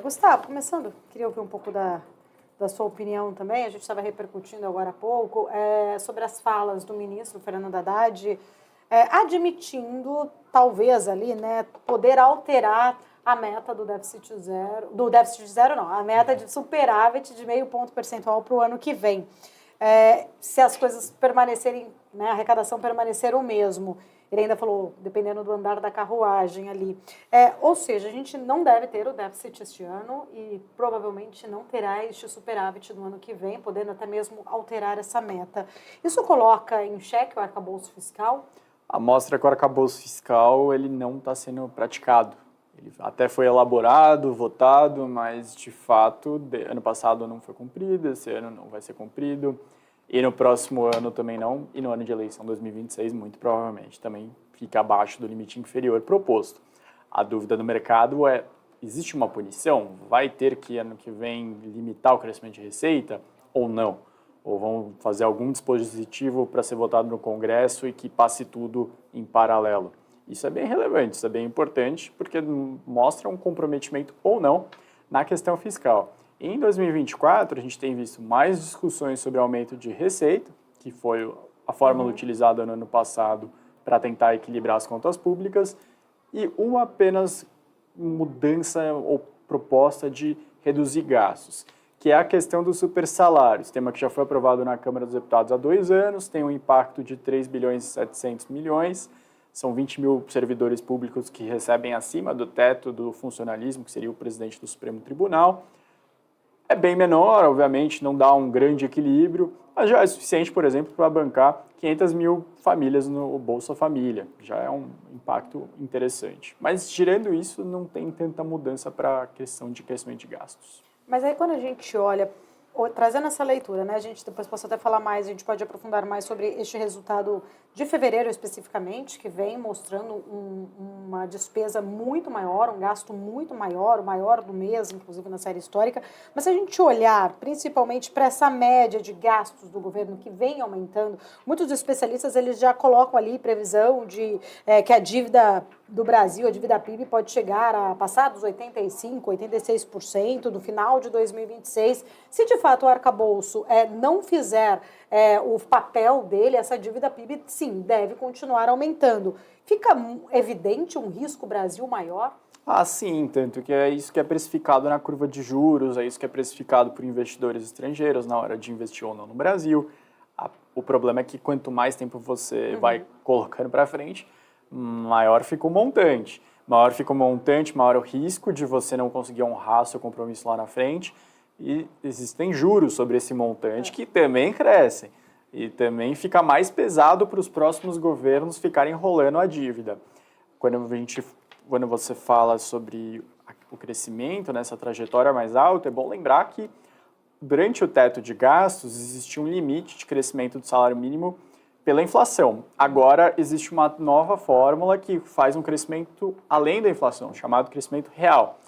Gustavo, começando, queria ouvir um pouco da sua opinião também. A gente estava repercutindo agora há pouco sobre as falas do ministro Fernando Haddad, admitindo, talvez ali, né, poder alterar a meta do déficit zero não, a meta de superávit de 0,5 ponto percentual para o ano que vem. Se as coisas permanecerem, né, a arrecadação permanecer o mesmo. Ele ainda falou, dependendo do andar da carruagem ali. Ou seja, a gente não deve ter o déficit este ano e provavelmente não terá este superávit no ano que vem, podendo até mesmo alterar essa meta. Isso coloca em xeque o arcabouço fiscal? Mostra que o arcabouço fiscal ele não está sendo praticado. Ele até foi elaborado, votado, mas de fato, ano passado não foi cumprido, esse ano não vai ser cumprido. E no próximo ano também não, e no ano de eleição 2026, muito provavelmente, também fica abaixo do limite inferior proposto. A dúvida do mercado é, existe uma punição? Vai ter que, ano que vem, limitar o crescimento de receita ou não? Ou vão fazer algum dispositivo para ser votado no Congresso e que passe tudo em paralelo? Isso é bem relevante, isso é bem importante, porque mostra um comprometimento ou não na questão fiscal. Em 2024, a gente tem visto mais discussões sobre aumento de receita, que foi a fórmula utilizada no ano passado para tentar equilibrar as contas públicas, e uma apenas mudança ou proposta de reduzir gastos, que é a questão dos supersalários, tema que já foi aprovado na Câmara dos Deputados há 2 anos, tem um impacto de 3 bilhões e 700 milhões, são 20 mil servidores públicos que recebem acima do teto do funcionalismo, que seria o presidente do Supremo Tribunal. É bem menor, obviamente, não dá um grande equilíbrio, mas já é suficiente, por exemplo, para bancar 500 mil famílias no Bolsa Família. Já é um impacto interessante. Mas, tirando isso, não tem tanta mudança para a questão de crescimento de gastos. Mas aí, quando a gente olha, trazendo essa leitura, né, a gente depois possa até falar mais, a gente pode aprofundar mais sobre este resultado de fevereiro especificamente, que vem mostrando uma despesa muito maior, um gasto muito maior, o maior do mês, inclusive na série histórica. Mas se a gente olhar principalmente para essa média de gastos do governo que vem aumentando, muitos especialistas eles já colocam ali previsão de que a dívida do Brasil, a dívida PIB, pode chegar a passar dos 85%, 86% no final de 2026. Se de fato o arcabouço não fizer o papel dele, essa dívida PIB, sim, deve continuar aumentando. Fica evidente um risco Brasil maior? Sim, tanto que é isso que é precificado na curva de juros, é isso que é precificado por investidores estrangeiros na hora de investir ou não no Brasil. O problema é que quanto mais tempo você vai colocando para frente, maior fica o montante. Maior fica o montante, maior o risco de você não conseguir honrar seu compromisso lá na frente. E existem juros sobre esse montante que também crescem. E também fica mais pesado para os próximos governos ficarem enrolando a dívida. Quando você fala sobre o crescimento nessa trajetória mais alta, é bom lembrar que durante o teto de gastos existia um limite de crescimento do salário mínimo pela inflação. Agora existe uma nova fórmula que faz um crescimento além da inflação, chamado crescimento real.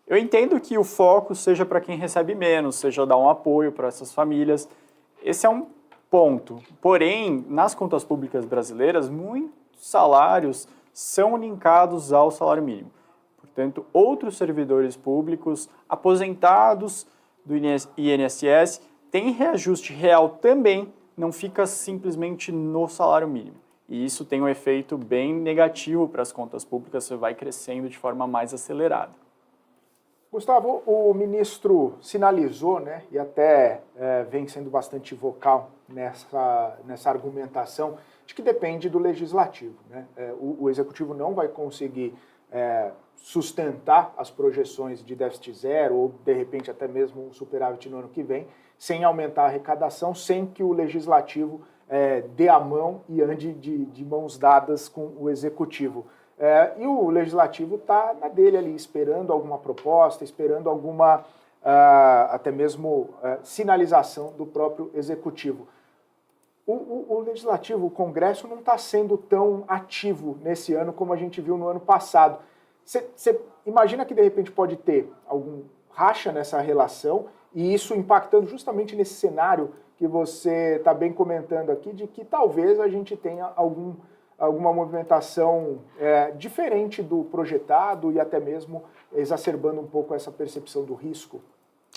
Eu entendo que o foco seja para quem recebe menos, seja dar um apoio para essas famílias. Esse é um ponto. Porém, nas contas públicas brasileiras, muitos salários são linkados ao salário mínimo. Portanto, outros servidores públicos, aposentados do INSS, têm reajuste real também, não fica simplesmente no salário mínimo. E isso tem um efeito bem negativo para as contas públicas, você vai crescendo de forma mais acelerada. Gustavo, o ministro sinalizou, né, e até vem sendo bastante vocal nessa argumentação, de que depende do legislativo, né? O executivo não vai conseguir sustentar as projeções de déficit zero ou, de repente, até mesmo um superávit no ano que vem, sem aumentar a arrecadação, sem que o legislativo dê a mão e ande de mãos dadas com o executivo. E o legislativo está na dele ali, esperando alguma proposta, esperando alguma, até mesmo, sinalização do próprio executivo. O legislativo, o Congresso, não está sendo tão ativo nesse ano como a gente viu no ano passado. Você imagina que, de repente, pode ter algum racha nessa relação e isso impactando justamente nesse cenário que você está bem comentando aqui, de que talvez a gente tenha alguma movimentação diferente do projetado e até mesmo exacerbando um pouco essa percepção do risco?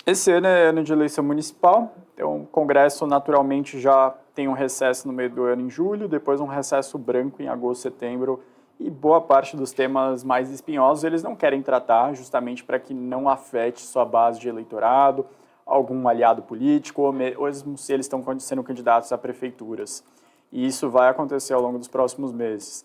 Esse ano é ano de eleição municipal, então o Congresso naturalmente já tem um recesso no meio do ano em julho, depois um recesso branco em agosto, setembro, e boa parte dos temas mais espinhosos eles não querem tratar, justamente para que não afete sua base de eleitorado, algum aliado político, ou mesmo se eles estão sendo candidatos a prefeituras. E isso vai acontecer ao longo dos próximos meses.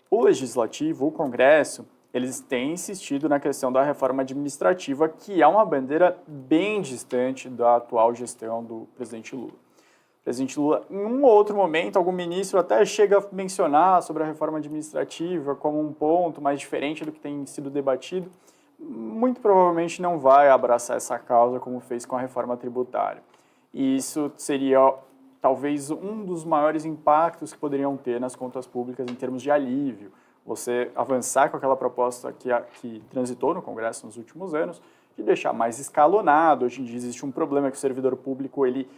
O Legislativo, o Congresso, eles têm insistido na questão da reforma administrativa, que é uma bandeira bem distante da atual gestão do presidente Lula. O presidente Lula, em um outro momento, algum ministro até chega a mencionar sobre a reforma administrativa como um ponto mais diferente do que tem sido debatido. Muito provavelmente não vai abraçar essa causa como fez com a reforma tributária. E isso seria talvez um dos maiores impactos que poderiam ter nas contas públicas em termos de alívio. Você avançar com aquela proposta que transitou no Congresso nos últimos anos, de deixar mais escalonado. Hoje em dia existe um problema que o servidor público, ele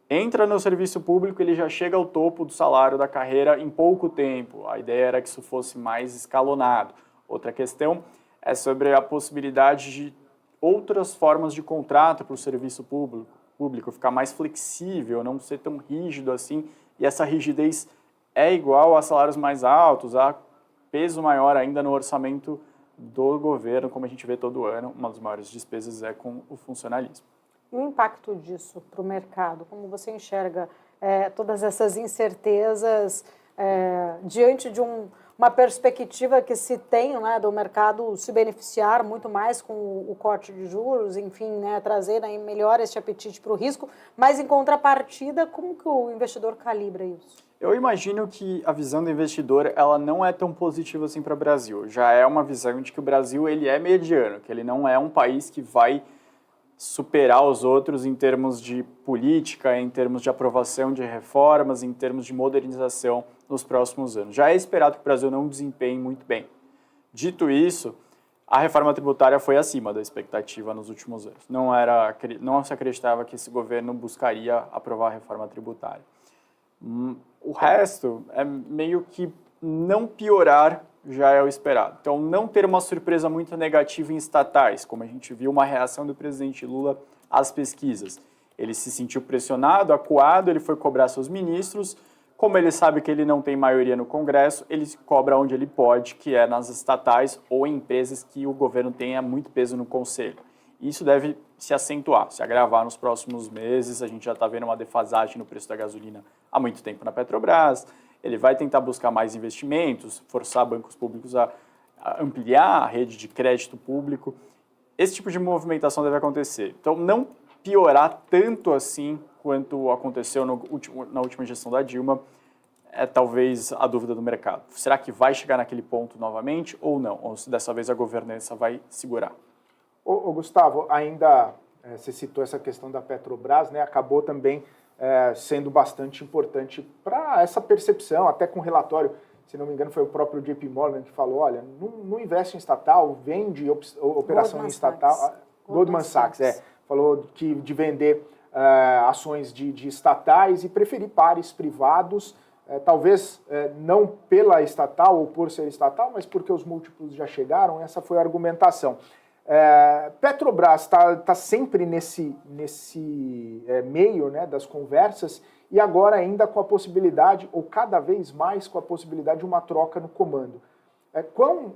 entra no serviço público, ele já chega ao topo do salário da carreira em pouco tempo. A ideia era que isso fosse mais escalonado. Outra questão é sobre a possibilidade de outras formas de contrato para o serviço público, ficar mais flexível, não ser tão rígido assim, e essa rigidez é igual a salários mais altos, a peso maior ainda no orçamento do governo, como a gente vê todo ano, uma das maiores despesas é com o funcionalismo. E o impacto disso para o mercado? Como você enxerga todas essas incertezas diante de uma perspectiva que se tem, né, do mercado se beneficiar muito mais com o corte de juros, enfim, né, trazer melhor esse apetite para o risco, mas em contrapartida, como que o investidor calibra isso? Eu imagino que a visão do investidor ela não é tão positiva assim para o Brasil. Já é uma visão de que o Brasil ele é mediano, que ele não é um país que vai superar os outros em termos de política, em termos de aprovação de reformas, em termos de modernização nos próximos anos. Já é esperado que o Brasil não desempenhe muito bem. Dito isso, a reforma tributária foi acima da expectativa nos últimos anos. Não se acreditava que esse governo buscaria aprovar a reforma tributária. O resto é meio que não piorar já é o esperado. Então, não ter uma surpresa muito negativa em estatais, como a gente viu uma reação do presidente Lula às pesquisas. Ele se sentiu pressionado, acuado, ele foi cobrar seus ministros. Como ele sabe que ele não tem maioria no Congresso, ele cobra onde ele pode, que é nas estatais ou em empresas que o governo tenha muito peso no Conselho. Isso deve se acentuar, se agravar nos próximos meses. A gente já está vendo uma defasagem no preço da gasolina há muito tempo na Petrobras. Ele vai tentar buscar mais investimentos, forçar bancos públicos a ampliar a rede de crédito público. Esse tipo de movimentação deve acontecer. Então, não piorar tanto assim quanto aconteceu na última gestão da Dilma é talvez a dúvida do mercado. Será que vai chegar naquele ponto novamente ou não? Ou se dessa vez a governança vai segurar? Ô Gustavo, ainda você citou essa questão da Petrobras, né? Acabou também sendo bastante importante para essa percepção, até com relatório, se não me engano, foi o próprio JP Morgan que falou, olha, não investe em estatal, vende operação em estatal. Goldman Sachs, falou de vender ações de estatais e preferir pares privados, talvez não pela estatal ou por ser estatal, mas porque os múltiplos já chegaram, essa foi a argumentação. Petrobras está sempre nesse meio, né, das conversas e agora ainda com a possibilidade, ou cada vez mais com a possibilidade de uma troca no comando. Quão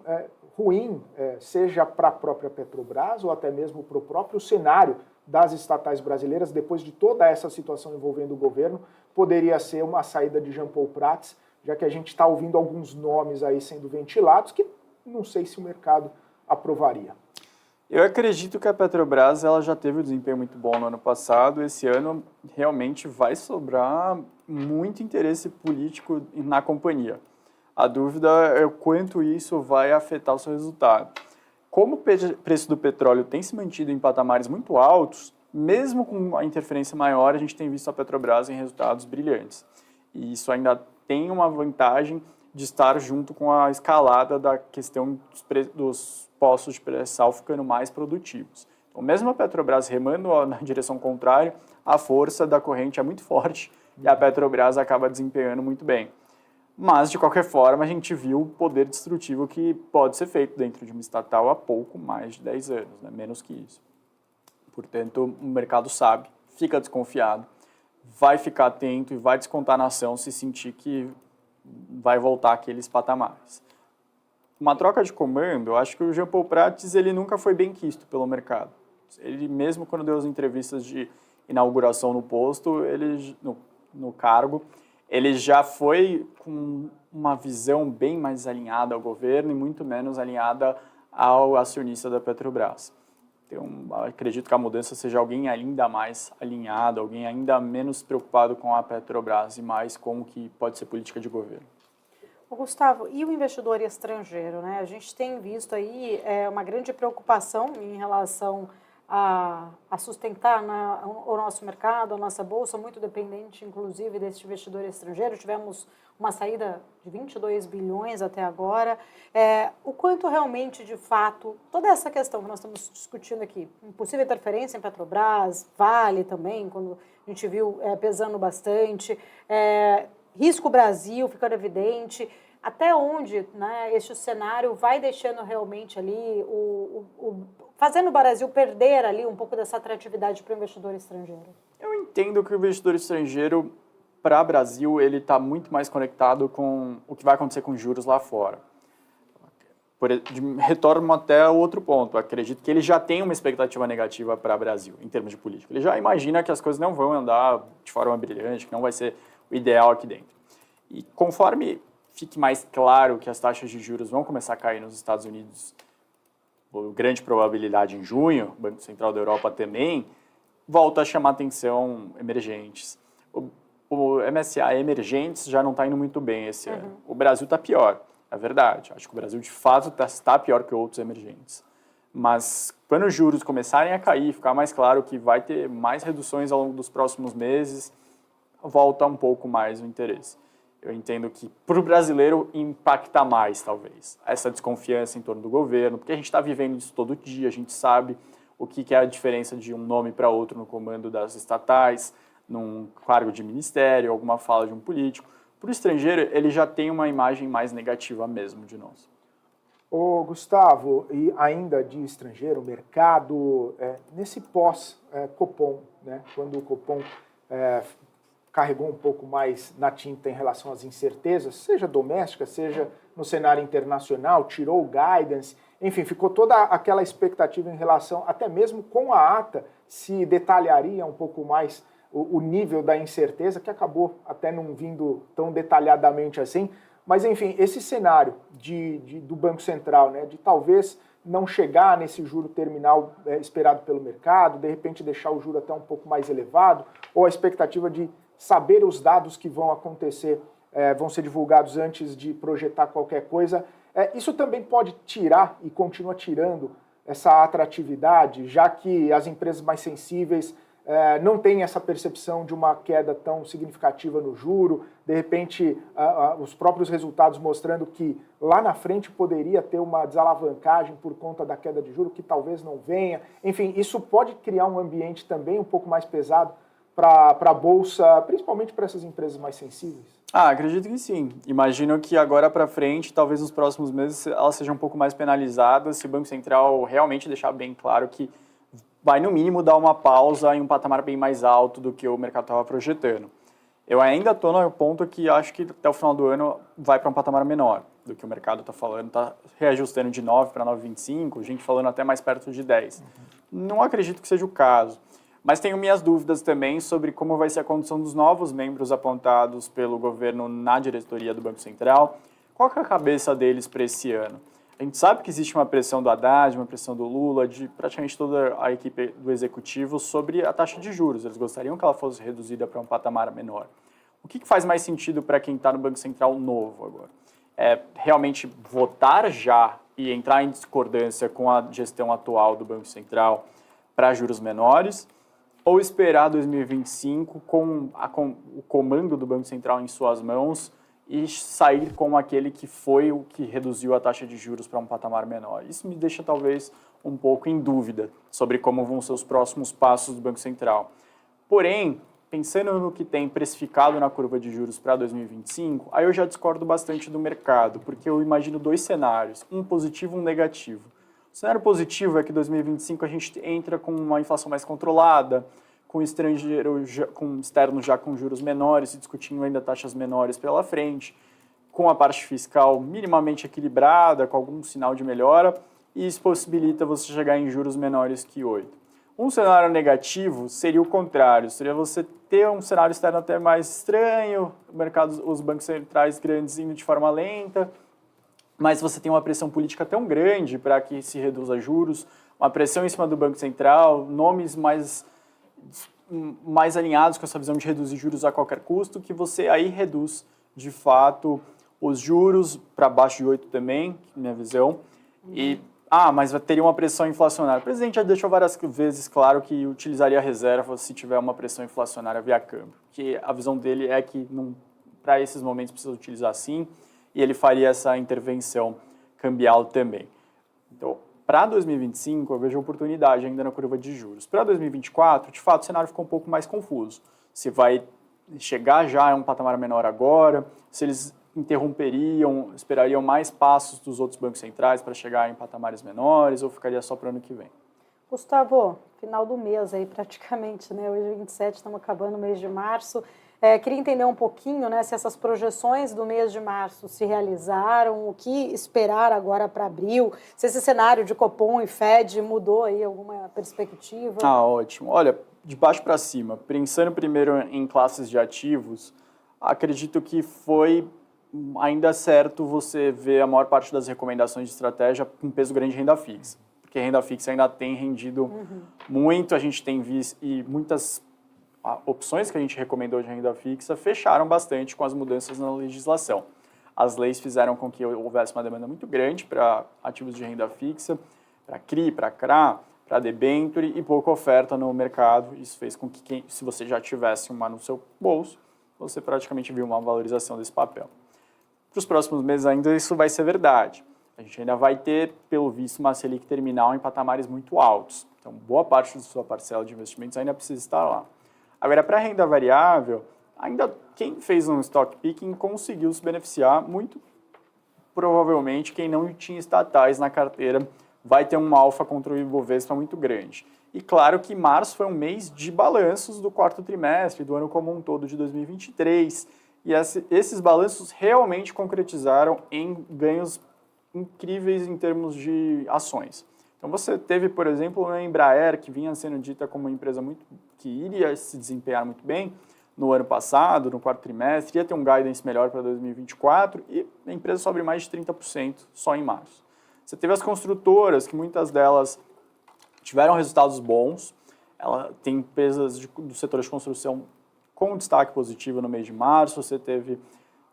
ruim seja para a própria Petrobras ou até mesmo para o próprio cenário das estatais brasileiras, depois de toda essa situação envolvendo o governo, poderia ser uma saída de Jean Paul Prats, já que a gente está ouvindo alguns nomes aí sendo ventilados que não sei se o mercado aprovaria. Eu acredito que a Petrobras ela já teve um desempenho muito bom no ano passado. Esse ano realmente vai sobrar muito interesse político na companhia. A dúvida é o quanto isso vai afetar o seu resultado. Como o preço do petróleo tem se mantido em patamares muito altos, mesmo com a interferência maior, a gente tem visto a Petrobras em resultados brilhantes. E isso ainda tem uma vantagem de estar junto com a escalada da questão dos postos de pré-sal ficando mais produtivos. Então, mesmo a Petrobras remando na direção contrária, a força da corrente é muito forte e a Petrobras acaba desempenhando muito bem. Mas, de qualquer forma, a gente viu o poder destrutivo que pode ser feito dentro de uma estatal há pouco mais de 10 anos, né? Menos que isso. Portanto, o mercado sabe, fica desconfiado, vai ficar atento e vai descontar na ação se sentir que vai voltar àqueles patamares. Uma troca de comando, eu acho que o Jean Paul Prats ele nunca foi bem quisto pelo mercado. Ele mesmo quando deu as entrevistas de inauguração no posto, no cargo, ele já foi com uma visão bem mais alinhada ao governo e muito menos alinhada ao acionista da Petrobras. Então, acredito que a mudança seja alguém ainda mais alinhado, alguém ainda menos preocupado com a Petrobras e mais com o que pode ser política de governo. Gustavo, e o investidor estrangeiro, né? A gente tem visto aí uma grande preocupação em relação a sustentar o nosso mercado, a nossa bolsa, muito dependente, inclusive, desse investidor estrangeiro. Tivemos uma saída de 22 bilhões até agora. O quanto realmente, de fato, toda essa questão que nós estamos discutindo aqui, possível interferência em Petrobras, Vale também, quando a gente viu pesando bastante, risco Brasil ficando evidente, até onde, né, este cenário vai deixando realmente ali, fazendo o Brasil perder ali um pouco dessa atratividade para o investidor estrangeiro? Eu entendo que o investidor estrangeiro, para o Brasil, ele está muito mais conectado com o que vai acontecer com os juros lá fora. Retorno até outro ponto. Eu acredito que ele já tem uma expectativa negativa para o Brasil, em termos de política. Ele já imagina que as coisas não vão andar de forma brilhante, que não vai ser o ideal aqui dentro. E conforme fique mais claro que as taxas de juros vão começar a cair nos Estados Unidos, com grande probabilidade em junho, o Banco Central da Europa também, volta a chamar atenção emergentes. O MSCI emergentes já não está indo muito bem esse ano. O Brasil está pior, é verdade. Acho que o Brasil, de fato, está pior que outros emergentes. Mas quando os juros começarem a cair, ficar mais claro que vai ter mais reduções ao longo dos próximos meses, volta um pouco mais o interesse. Eu entendo que para o brasileiro impacta mais, talvez, essa desconfiança em torno do governo, porque a gente está vivendo isso todo dia, a gente sabe o que é a diferença de um nome para outro no comando das estatais, num cargo de ministério, alguma fala de um político. Para o estrangeiro, ele já tem uma imagem mais negativa mesmo de nós. Ô, Gustavo, e ainda de estrangeiro, mercado, nesse pós-Copom, né, quando o Copom carregou um pouco mais na tinta em relação às incertezas, seja doméstica, seja no cenário internacional, tirou o guidance, enfim, ficou toda aquela expectativa em relação, até mesmo com a ata, se detalharia um pouco mais o nível da incerteza, que acabou até não vindo tão detalhadamente assim, mas enfim, esse cenário do Banco Central, né, de talvez não chegar nesse juro terminal esperado pelo mercado, de repente deixar o juro até um pouco mais elevado, ou a expectativa de saber os dados que vão acontecer, vão ser divulgados antes de projetar qualquer coisa. Isso também pode tirar e continua tirando essa atratividade, já que as empresas mais sensíveis não têm essa percepção de uma queda tão significativa no juro, de repente os próprios resultados mostrando que lá na frente poderia ter uma desalavancagem por conta da queda de juro, que talvez não venha. Enfim, isso pode criar um ambiente também um pouco mais pesado para a Bolsa, principalmente para essas empresas mais sensíveis? Acredito que sim. Imagino que agora para frente, talvez nos próximos meses, elas sejam um pouco mais penalizadas se o Banco Central realmente deixar bem claro que vai, no mínimo, dar uma pausa em um patamar bem mais alto do que o mercado estava projetando. Eu ainda estou no ponto que acho que até o final do ano vai para um patamar menor do que o mercado está falando. Está reajustando de 9 para 9,25, gente falando até mais perto de 10. Não acredito que seja o caso. Mas tenho minhas dúvidas também sobre como vai ser a condição dos novos membros apontados pelo governo na diretoria do Banco Central. Qual que é a cabeça deles para esse ano? A gente sabe que existe uma pressão do Haddad, uma pressão do Lula, de praticamente toda a equipe do Executivo sobre a taxa de juros. Eles gostariam que ela fosse reduzida para um patamar menor. O que faz mais sentido para quem está no Banco Central novo agora? É realmente votar já e entrar em discordância com a gestão atual do Banco Central para juros menores? Ou esperar 2025 com o comando do Banco Central em suas mãos e sair com aquele que foi o que reduziu a taxa de juros para um patamar menor? Isso me deixa talvez um pouco em dúvida sobre como vão ser os próximos passos do Banco Central. Porém, pensando no que tem precificado na curva de juros para 2025, aí eu já discordo bastante do mercado, porque eu imagino 2 cenários, um positivo e um negativo. O cenário positivo é que em 2025 a gente entra com uma inflação mais controlada, com com externos já com juros menores e discutindo ainda taxas menores pela frente, com a parte fiscal minimamente equilibrada, com algum sinal de melhora, e isso possibilita você chegar em juros menores que 8. Um cenário negativo seria o contrário, seria você ter um cenário externo até mais estranho, os bancos centrais grandes indo de forma lenta, mas você tem uma pressão política tão grande para que se reduza juros, uma pressão em cima do Banco Central, nomes mais alinhados com essa visão de reduzir juros a qualquer custo, que você aí reduz, de fato, os juros para baixo de 8 também, minha visão, mas teria uma pressão inflacionária. O presidente já deixou várias vezes claro que utilizaria a reserva se tiver uma pressão inflacionária via câmbio, que a visão dele é que para esses momentos precisa utilizar sim, e ele faria essa intervenção cambial também. Então, para 2025, eu vejo oportunidade ainda na curva de juros. Para 2024, de fato, o cenário ficou um pouco mais confuso. Se vai chegar já a um patamar menor agora, se eles esperariam mais passos dos outros bancos centrais para chegar em patamares menores, ou ficaria só para o ano que vem? Gustavo, final do mês aí praticamente, né? Hoje é 27, estamos acabando o mês de março. Queria entender um pouquinho, né, se essas projeções do mês de março se realizaram, o que esperar agora para abril, se esse cenário de Copom e Fed mudou aí alguma perspectiva? Ótimo. Olha, de baixo para cima, pensando primeiro em classes de ativos, acredito que foi ainda certo você ver a maior parte das recomendações de estratégia com peso grande em renda fixa, porque renda fixa ainda tem rendido muito, a gente tem visto, e muitas opções que a gente recomendou de renda fixa fecharam bastante com as mudanças na legislação. As leis fizeram com que houvesse uma demanda muito grande para ativos de renda fixa, para CRI, para CRA, para debenture e pouca oferta no mercado. Isso fez com que, se você já tivesse uma no seu bolso, você praticamente viu uma valorização desse papel. Para os próximos meses ainda isso vai ser verdade. A gente ainda vai ter, pelo visto, uma Selic terminal em patamares muito altos. Então, boa parte da sua parcela de investimentos ainda precisa estar lá. Agora, para a renda variável, ainda quem fez um stock picking conseguiu se beneficiar, muito provavelmente quem não tinha estatais na carteira vai ter um alfa contra o Ibovespa muito grande. E claro que março foi um mês de balanços do quarto trimestre, do ano como um todo de 2023, e esses balanços realmente concretizaram em ganhos incríveis em termos de ações. Então você teve, por exemplo, a Embraer, que vinha sendo dita como uma empresa que iria se desempenhar muito bem no ano passado, no quarto trimestre, ia ter um guidance melhor para 2024 e a empresa sobe mais de 30% só em março. Você teve as construtoras, que muitas delas tiveram resultados bons, ela tem empresas do setor de construção com destaque positivo no mês de março, você teve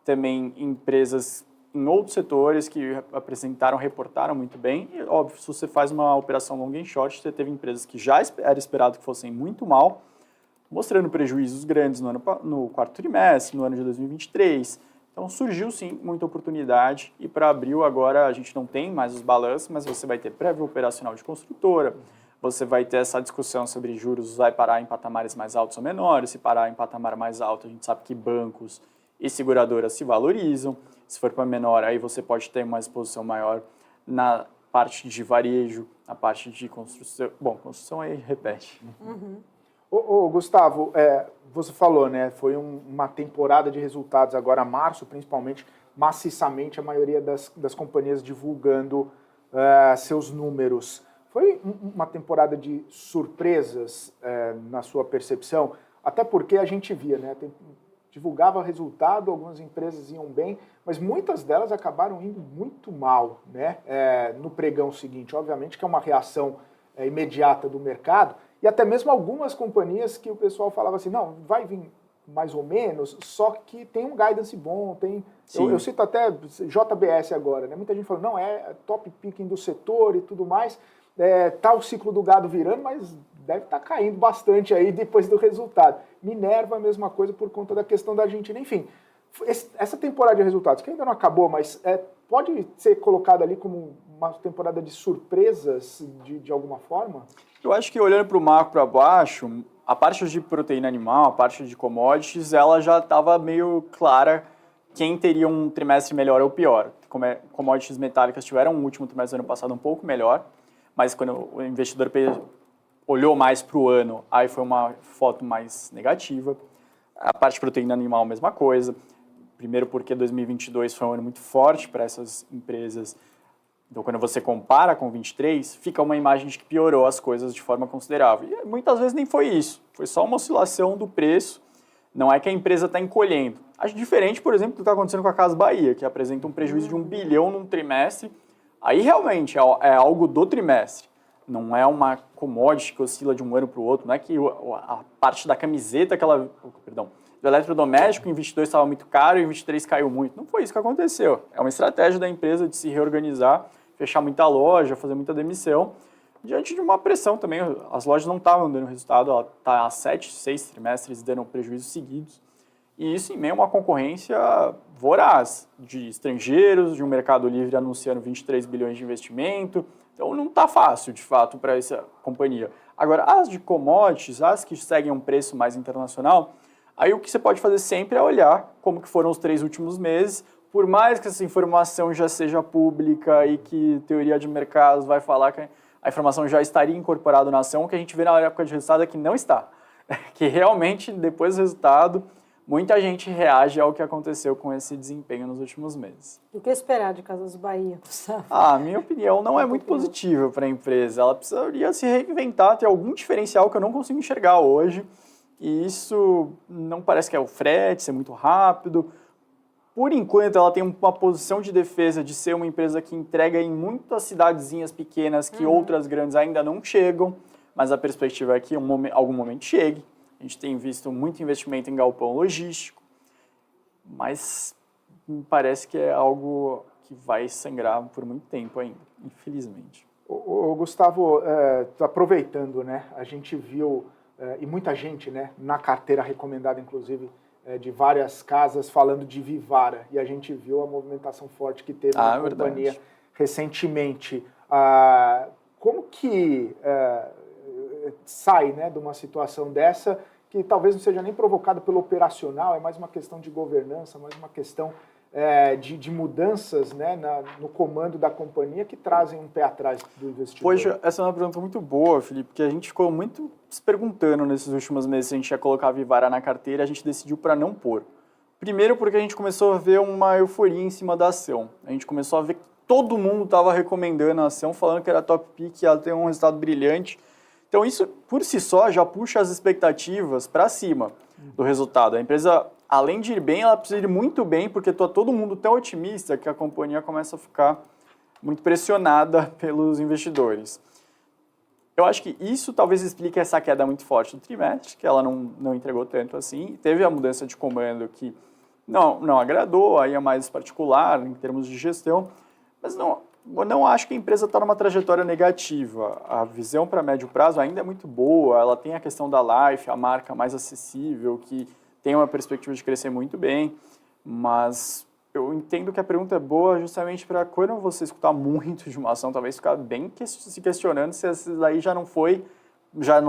também empresas em outros setores que reportaram muito bem. E, óbvio, se você faz uma operação long and short, você teve empresas que já era esperado que fossem muito mal, mostrando prejuízos grandes no quarto trimestre, no ano de 2023. Então, surgiu, sim, muita oportunidade. E para abril, agora, a gente não tem mais os balanços, mas você vai ter prévia operacional de construtora, você vai ter essa discussão sobre juros, vai parar em patamares mais altos ou menores. Se parar em patamar mais alto, a gente sabe que bancos e seguradoras se valorizam. Se for para menor, aí você pode ter uma exposição maior na parte de varejo, na parte de construção. Bom, construção aí repete. Gustavo, você falou, né? Foi uma temporada de resultados agora, março, principalmente, maciçamente, a maioria das companhias divulgando seus números. Foi uma temporada de surpresas na sua percepção? Até porque a gente via, né? Divulgava resultado, algumas empresas iam bem, mas muitas delas acabaram indo muito mal, né? No pregão seguinte. Obviamente que é uma reação imediata do mercado, e até mesmo algumas companhias que o pessoal falava assim, não, vai vir mais ou menos, só que tem um guidance bom, eu cito até JBS agora, né? Muita gente falou, não, é top picking do setor e tudo mais, tá o ciclo do gado virando, mas deve estar caindo bastante aí depois do resultado. Minerva, a mesma coisa por conta da questão da Argentina. Enfim, essa temporada de resultados, que ainda não acabou, mas pode ser colocada ali como uma temporada de surpresas de alguma forma? Eu acho que olhando para o macro abaixo, a parte de proteína animal, a parte de commodities, ela já estava meio clara quem teria um trimestre melhor ou pior. Commodities metálicas tiveram um último trimestre do ano passado um pouco melhor, mas quando o investidor olhou mais para o ano, aí foi uma foto mais negativa. A parte de proteína animal, mesma coisa. Primeiro porque 2022 foi um ano muito forte para essas empresas. Então, quando você compara com 23, fica uma imagem de que piorou as coisas de forma considerável. E muitas vezes nem foi isso. Foi só uma oscilação do preço. Não é que a empresa está encolhendo. Acho diferente, por exemplo, do que está acontecendo com a Casas Bahia, que apresenta um prejuízo de 1 bilhão num trimestre. Aí, realmente, é algo do trimestre. Não é uma commodity que oscila de um ano para o outro. Não é que a parte da camiseta, do eletrodoméstico em 22 estava muito caro e em 23 caiu muito. Não foi isso que aconteceu. É uma estratégia da empresa de se reorganizar, fechar muita loja, fazer muita demissão, diante de uma pressão também. As lojas não estavam dando resultado, ela está há 6 trimestres dando prejuízos seguidos. E isso em meio a uma concorrência voraz de estrangeiros, de um mercado livre anunciando 23 bilhões de investimento. Então não está fácil, de fato, para essa companhia. Agora, as de commodities, as que seguem um preço mais internacional, aí o que você pode fazer sempre é olhar como que foram os 3 últimos meses, por mais que essa informação já seja pública e que teoria de mercados vai falar que a informação já estaria incorporada na ação, o que a gente vê na época de resultado é que não está. Que realmente, depois do resultado, muita gente reage ao que aconteceu com esse desempenho nos últimos meses. O que esperar de Casas Bahia, Gustavo? A minha opinião não é muito positiva para a empresa. Ela precisaria se reinventar, ter algum diferencial que eu não consigo enxergar hoje. E isso não parece que é o frete, ser muito rápido. Por enquanto, ela tem uma posição de defesa de ser uma empresa que entrega em muitas cidadezinhas pequenas que outras grandes ainda não chegam, mas a perspectiva é que algum momento chegue. A gente tem visto muito investimento em galpão logístico, mas me parece que é algo que vai sangrar por muito tempo ainda, infelizmente. Gustavo, aproveitando, né, a gente viu, e muita gente, né, na carteira recomendada, inclusive, de várias casas, falando de Vivara, e a gente viu a movimentação forte que teve na companhia recentemente. Como que sai, né, de uma situação dessa, que talvez não seja nem provocada pelo operacional, é mais uma questão de governança, mais uma questão de mudanças, né, no comando da companhia que trazem um pé atrás do investidor? Poxa, essa é uma pergunta muito boa, Felipe, porque a gente ficou muito se perguntando nesses últimos meses se a gente ia colocar a Vivara na carteira, a gente decidiu para não pôr. Primeiro porque a gente começou a ver uma euforia em cima da ação. A gente começou a ver que todo mundo estava recomendando a ação, falando que era top pick, ela tem um resultado brilhante. Então isso, por si só, já puxa as expectativas para cima do resultado. A empresa, além de ir bem, ela precisa ir muito bem, porque está todo mundo tão otimista que a companhia começa a ficar muito pressionada pelos investidores. Eu acho que isso talvez explique essa queda muito forte do trimestre, que ela não entregou tanto assim. Teve a mudança de comando que não agradou, aí é mais particular em termos de gestão, mas eu não acho que a empresa está numa trajetória negativa. A visão para médio prazo ainda é muito boa, ela tem a questão da Life, a marca mais acessível, que tem uma perspectiva de crescer muito bem, mas eu entendo que a pergunta é boa justamente para quando você escutar muito de uma ação, talvez ficar bem se questionando se essa daí já não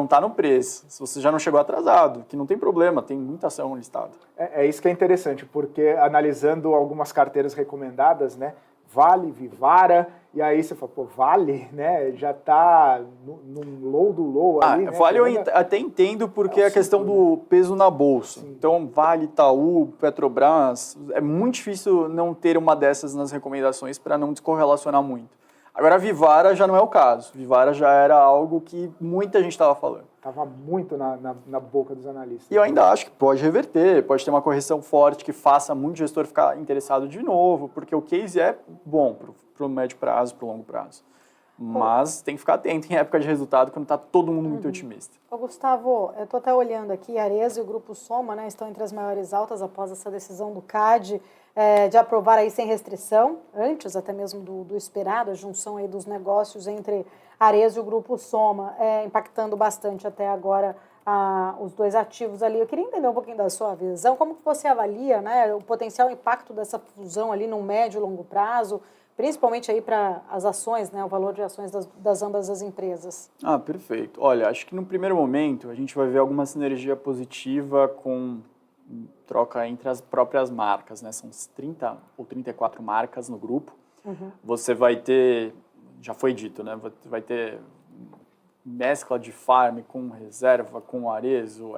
está no preço, se você já não chegou atrasado, que não tem problema, tem muita ação listada. É isso que é interessante, porque analisando algumas carteiras recomendadas, né, Vale, Vivara, e aí você fala, pô, Vale, né, já está num low do low ali, né? Vale eu até entendo porque é a questão do peso na bolsa. Sim. Então, Vale, Itaú, Petrobras, é muito difícil não ter uma dessas nas recomendações para não descorrelacionar muito. Agora, a Vivara já não é o caso. Vivara já era algo que muita gente estava falando. Estava muito na boca dos analistas. E eu ainda acho que pode reverter, pode ter uma correção forte que faça muito gestor ficar interessado de novo, porque o case é bom para o médio prazo, para o longo prazo. Mas tem que ficar atento em época de resultado, quando está todo mundo muito otimista. Ô, Gustavo, eu estou até olhando aqui, a Arezzo e o Grupo Soma, né, estão entre as maiores altas após essa decisão do CAD de aprovar aí sem restrição, antes até mesmo do esperado, a junção aí dos negócios entre a Arezzo e o Grupo Soma, impactando bastante até agora os dois ativos ali. Eu queria entender um pouquinho da sua visão, como que você avalia, né, o potencial impacto dessa fusão ali no médio e longo prazo, principalmente aí para as ações, né, o valor de ações das ambas as empresas? Ah, perfeito. Olha, acho que no primeiro momento a gente vai ver alguma sinergia positiva com troca entre as próprias marcas, né? São 30 ou 34 marcas no grupo. Você vai ter, já foi dito, né? Vai ter mescla de farm com reserva, com Arezzo,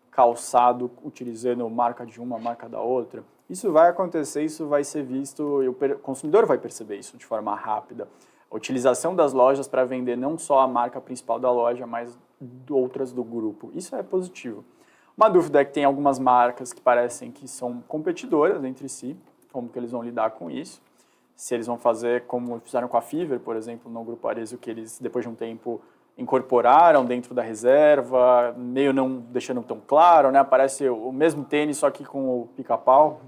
calçado utilizando marca de uma, marca da outra. Isso vai acontecer, isso vai ser visto e o consumidor vai perceber isso de forma rápida. A utilização das lojas para vender não só a marca principal da loja, mas outras do grupo. Isso é positivo. Uma dúvida é que tem algumas marcas que parecem que são competidoras entre si, como que eles vão lidar com isso. Se eles vão fazer como fizeram com a Fiverr, por exemplo, no grupo Arezzo, que eles, depois de um tempo, incorporaram dentro da reserva, meio não deixando tão claro, né? Aparece o mesmo tênis, só que com o pica-pau,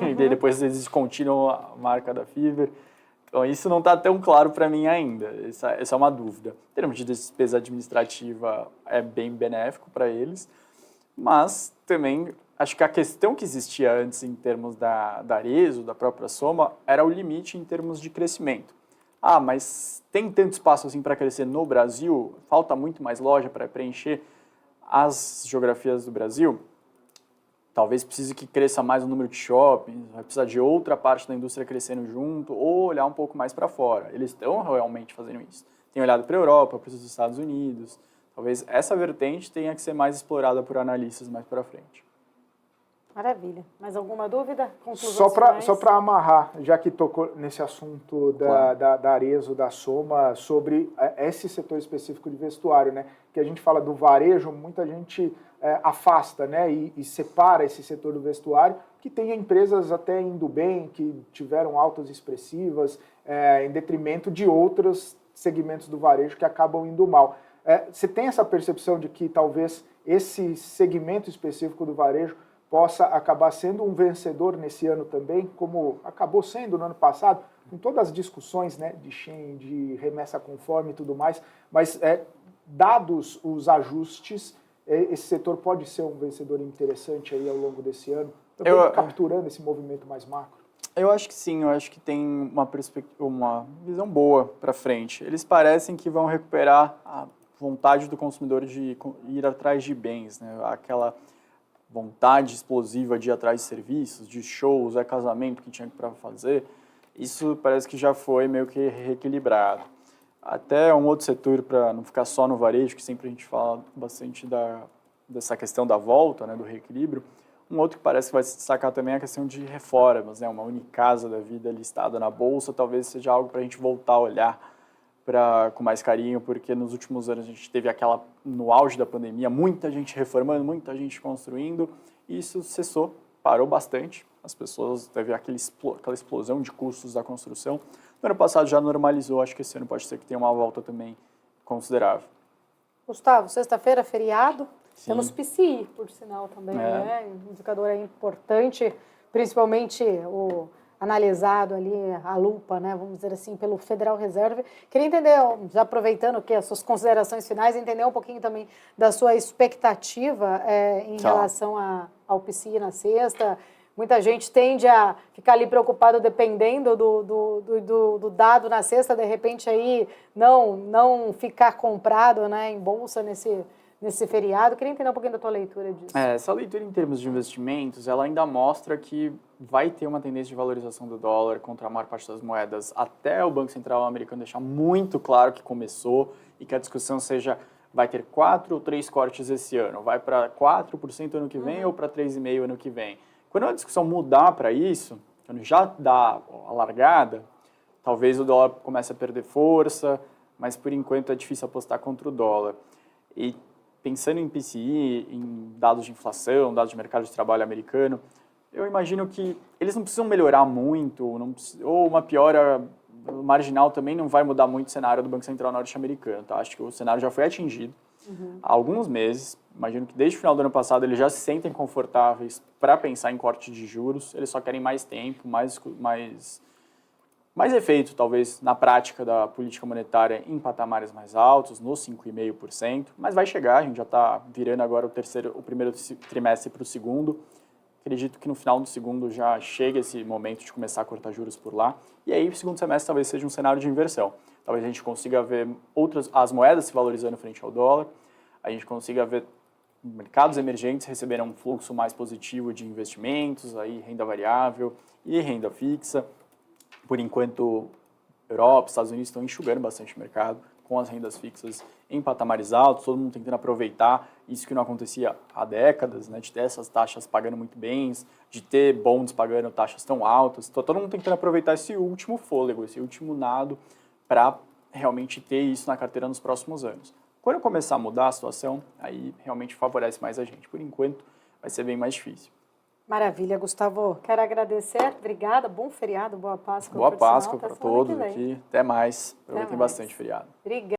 e depois eles descontinuam a marca da Fiverr. Então, isso não está tão claro para mim ainda, essa é uma dúvida. Em termos de despesa administrativa, é bem benéfico para eles, mas também acho que a questão que existia antes em termos da Arezzo, da própria Soma, era o limite em termos de crescimento. Ah, mas tem tanto espaço assim para crescer no Brasil? Falta muito mais loja para preencher as geografias do Brasil? Talvez precise que cresça mais o número de shoppings, vai precisar de outra parte da indústria crescendo junto, ou olhar um pouco mais para fora. Eles estão realmente fazendo isso. Tem olhado para a Europa, para os Estados Unidos. Talvez essa vertente tenha que ser mais explorada por analistas mais para frente. Maravilha. Mais alguma dúvida? Só para amarrar, já que tocou nesse assunto da Arezzo, da Soma, sobre esse setor específico de vestuário, né? Que a gente fala do varejo, muita gente afasta, né? E separa esse setor do vestuário, que tem empresas até indo bem, que tiveram altas expressivas, em detrimento de outros segmentos do varejo que acabam indo mal. Você tem essa percepção de que talvez esse segmento específico do varejo possa acabar sendo um vencedor nesse ano também, como acabou sendo no ano passado, com todas as discussões, né, de Shein, de remessa conforme e tudo mais, mas dados os ajustes, esse setor pode ser um vencedor interessante aí ao longo desse ano, também capturando esse movimento mais macro? Eu acho que sim, eu acho que tem uma visão boa para frente. Eles parecem que vão recuperar a vontade do consumidor de ir atrás de bens, né, aquela vontade explosiva de ir atrás de serviços, de shows, casamento que tinha para fazer, isso parece que já foi meio que reequilibrado. Até um outro setor, para não ficar só no varejo, que sempre a gente fala bastante dessa questão da volta, né, do reequilíbrio, um outro que parece que vai se destacar também é a questão de reformas, né, uma Unicasa da vida listada na Bolsa, talvez seja algo para a gente voltar a olhar com mais carinho, porque nos últimos anos a gente teve no auge da pandemia, muita gente reformando, muita gente construindo, e isso cessou, parou bastante, as pessoas teve aquela explosão de custos da construção. No ano passado já normalizou, acho que esse ano pode ser que tenha uma volta também considerável. Gustavo, sexta-feira, feriado, Sim. temos PCI, por sinal, também, né? Um indicador importante, principalmente o analisado ali, a lupa, né, vamos dizer assim, pelo Federal Reserve. Queria entender, já aproveitando que as suas considerações finais, entender um pouquinho também da sua expectativa em relação ao PCI na sexta. Muita gente tende a ficar ali preocupado dependendo do dado na sexta, de repente aí não ficar comprado, né, em bolsa nesse feriado. Queria entender um pouquinho da tua leitura disso. Essa leitura em termos de investimentos, ela ainda mostra que vai ter uma tendência de valorização do dólar contra a maior parte das moedas, até o Banco Central americano deixar muito claro que começou e que a discussão seja, vai ter 4 ou 3 cortes esse ano, vai para 4% ano que vem ou para 3,5% ano que vem. Quando a discussão mudar para isso, quando já dá a largada, talvez o dólar comece a perder força, mas por enquanto é difícil apostar contra o dólar. E pensando em PCI, em dados de inflação, dados de mercado de trabalho americano, eu imagino que eles não precisam melhorar muito, ou uma piora marginal também não vai mudar muito o cenário do Banco Central norte-americano. Tá? Acho que o cenário já foi atingido há alguns meses. Imagino que desde o final do ano passado eles já se sentem confortáveis para pensar em corte de juros. Eles só querem mais tempo, mais efeito, talvez, na prática da política monetária em patamares mais altos, nos 5,5%. Mas vai chegar, a gente já está virando agora o primeiro trimestre para o segundo. Acredito que no final do segundo já chega esse momento de começar a cortar juros por lá. E aí, o segundo semestre talvez seja um cenário de inversão. Talvez a gente consiga ver as moedas se valorizando frente ao dólar. A gente consiga ver mercados emergentes receberem um fluxo mais positivo de investimentos, aí renda variável e renda fixa. Por enquanto, Europa, Estados Unidos estão enxugando bastante o mercado, com as rendas fixas em patamares altos, todo mundo tentando aproveitar isso que não acontecia há décadas, né, de ter essas taxas pagando muito bem, de ter bonds pagando taxas tão altas. Então, todo mundo tentando aproveitar esse último fôlego, esse último nado, para realmente ter isso na carteira nos próximos anos. Quando começar a mudar a situação, aí realmente favorece mais a gente. Por enquanto, vai ser bem mais difícil. Maravilha, Gustavo. Quero agradecer. Obrigada. Bom feriado, boa Páscoa. Boa Páscoa para todos aqui. Até mais. Aproveitem bastante o feriado. Obrigada.